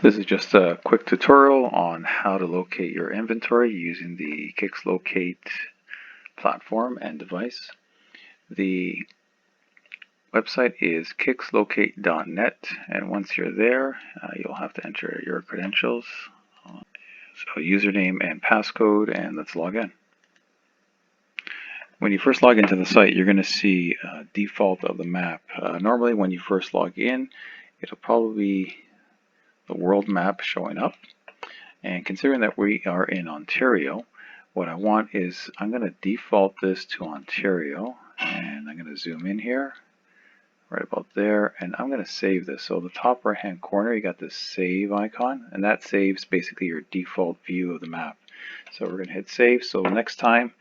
This is just a quick tutorial on how to locate your inventory using the KYCS Locate platform and device. The website is kxlocate.net, and once you're there, you'll have to enter your credentials, so username and passcode, and let's log in. When you first log into the site, you're going to see default of the map. Normally when you first log in, it'll probably be the world map showing up. And considering that we are in Ontario, what I want is I'm going to default this to Ontario, and I'm going to zoom in here right about there, and I'm going to save this. So the top right hand corner, you got this save icon, and that saves basically your default view of the map. So we're going to hit save. So next time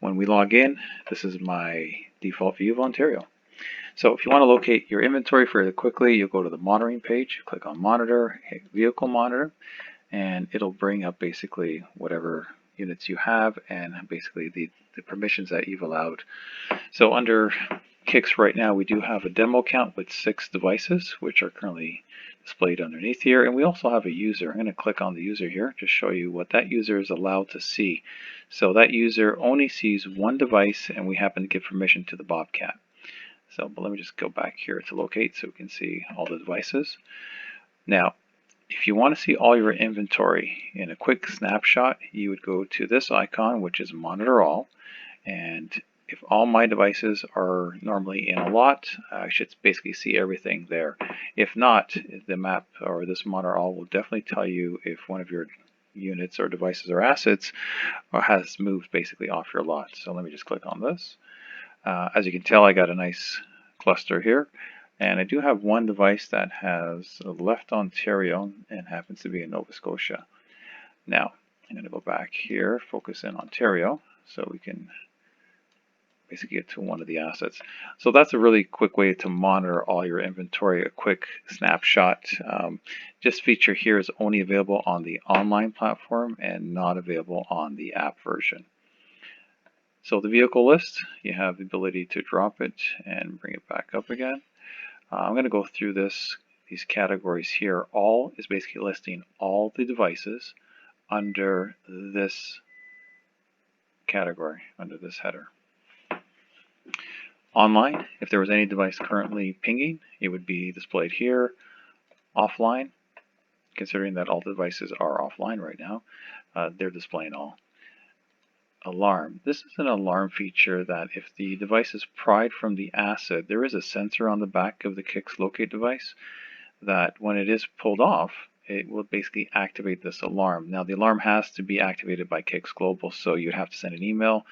when we log in, this is my default view of Ontario. So if you want to locate your inventory fairly quickly, you'll go to the monitoring page, click on monitor, hit vehicle monitor, and it'll bring up basically whatever units you have and basically the permissions that you've allowed. So under KYCS right now, we do have a demo account with 6 devices, which are currently displayed underneath here, and we also have a user. I'm going to click on the user here to show you what that user is allowed to see. So that user only sees one device, and we happen to give permission to the Bobcat. So, but let me just go back here to locate so we can see all the devices. Now, if you want to see all your inventory in a quick snapshot, you would go to this icon, which is Monitor All, and if all my devices are normally in a lot, I should basically see everything there. If not, the map or this Monitor All will definitely tell you if one of your units or devices or assets has moved basically off your lot. So let me just click on this. As you can tell, I got a nice cluster here. And I do have one device that has left Ontario and happens to be in Nova Scotia. Now, I'm going to go back here, focus in Ontario, so we can basically get to one of the assets. So that's a really quick way to monitor all your inventory, a quick snapshot. This feature here is only available on the online platform and not available on the app version. So the vehicle list, you have the ability to drop it and bring it back up again. I'm going to go through these categories here. All is basically listing all the devices under this category, under this header. Online, if there was any device currently pinging, it would be displayed here. Offline, considering that all the devices are offline right now, they're displaying all. Alarm. This is an alarm feature that if the device is pried from the asset, there is a sensor on the back of the KYCS Locate device that when it is pulled off, it will basically activate this alarm. Now the alarm has to be activated by KYCS Global, so you'd have to send an email,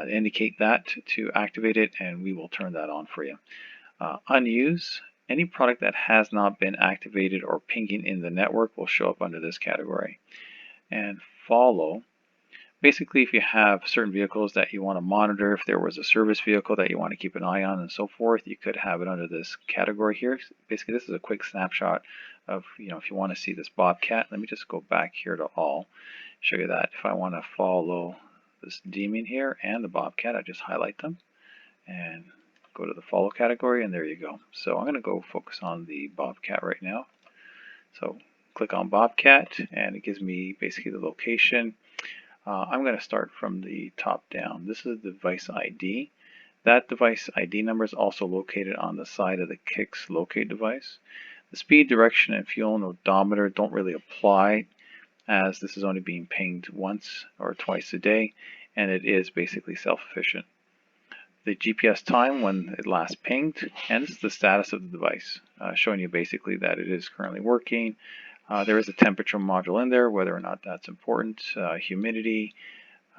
indicate that to activate it, and we will turn that on for you. Unused. Any product that has not been activated or pinging in the network will show up under this category. And follow. Basically, if you have certain vehicles that you want to monitor, if there was a service vehicle that you want to keep an eye on and so forth, you could have it under this category here. Basically, this is a quick snapshot of, if you want to see this Bobcat. Let me just go back here to all, show you that. If I want to follow this Demon here and the Bobcat, I just highlight them and go to the follow category, and there you go. So I'm going to go focus on the Bobcat right now. So click on Bobcat, and it gives me basically the location. I'm going to start from the top down. This is the device ID. That device ID number is also located on the side of the KYCS Locate device. The speed, direction, and fuel and odometer don't really apply, as this is only being pinged once or twice a day, and it is basically self-sufficient. The GPS time when it last pinged, and this is the status of the device, showing you basically that it is currently working. There is a temperature module in there, whether or not that's important. Humidity.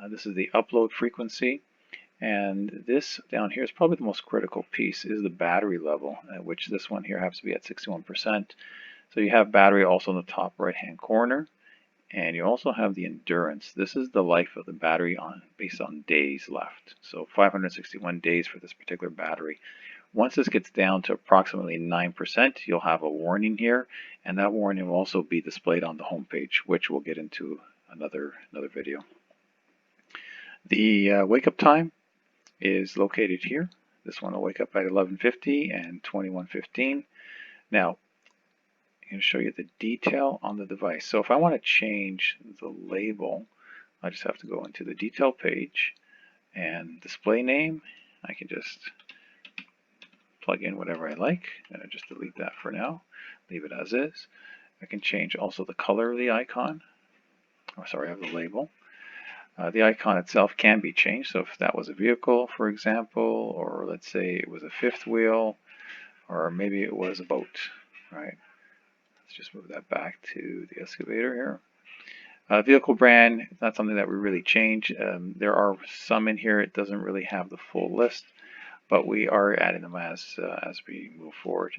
This is the upload frequency. And this down here is probably the most critical piece, is the battery level, which this one here happens to be at 61%. So you have battery also in the top right hand corner. And you also have the endurance. This is the life of the battery based on days left. So 561 days for this particular battery. Once this gets down to approximately 9%, you'll have a warning here, and that warning will also be displayed on the home page, which we'll get into another video. The wake up time is located here. This one will wake up at 11:50 and 21:15. Now, going to show you the detail on the device. So if I want to change the label, I just have to go into the detail page and display name. I can just plug in whatever I like, and I just delete that for now, leave it as is. I can change also the color of the icon, of the label. The icon itself can be changed, so if that was a vehicle, for example, or let's say it was a fifth wheel, or maybe it was a boat, right? Let's just move that back to the excavator here. Vehicle brand, not something that we really change. There are some in here, it doesn't really have the full list, but we are adding them as we move forward.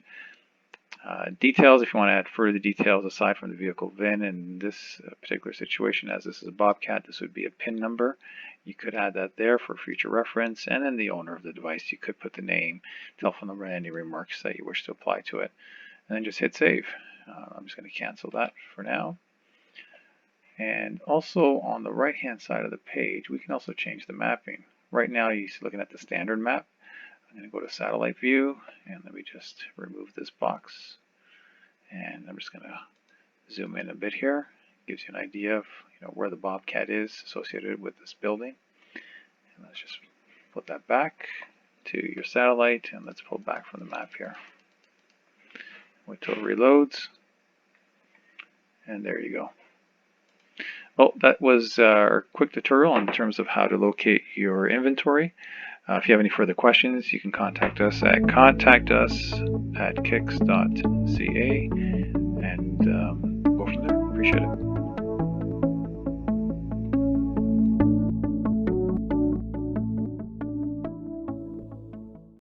Details, if you want to add further details aside from the vehicle VIN, in this particular situation, as this is a Bobcat, this would be a PIN number. You could add that there for future reference, and then the owner of the device, you could put the name, telephone number, and any remarks that you wish to apply to it, and then just hit save. I'm just going to cancel that for now. And also on the right hand side of the page, we can also change the mapping. Right now you're looking at the standard map. I'm going to go to satellite view, and let me just remove this box. And I'm just going to zoom in a bit here. Gives you an idea of where the Bobcat is associated with this building. And let's just put that back to your satellite, and let's pull back from the map here. Wait till it reloads. And there you go. Well, that was our quick tutorial in terms of how to locate your inventory. If you have any further questions, you can contact us at contact@kix.ca and go from there. Appreciate it.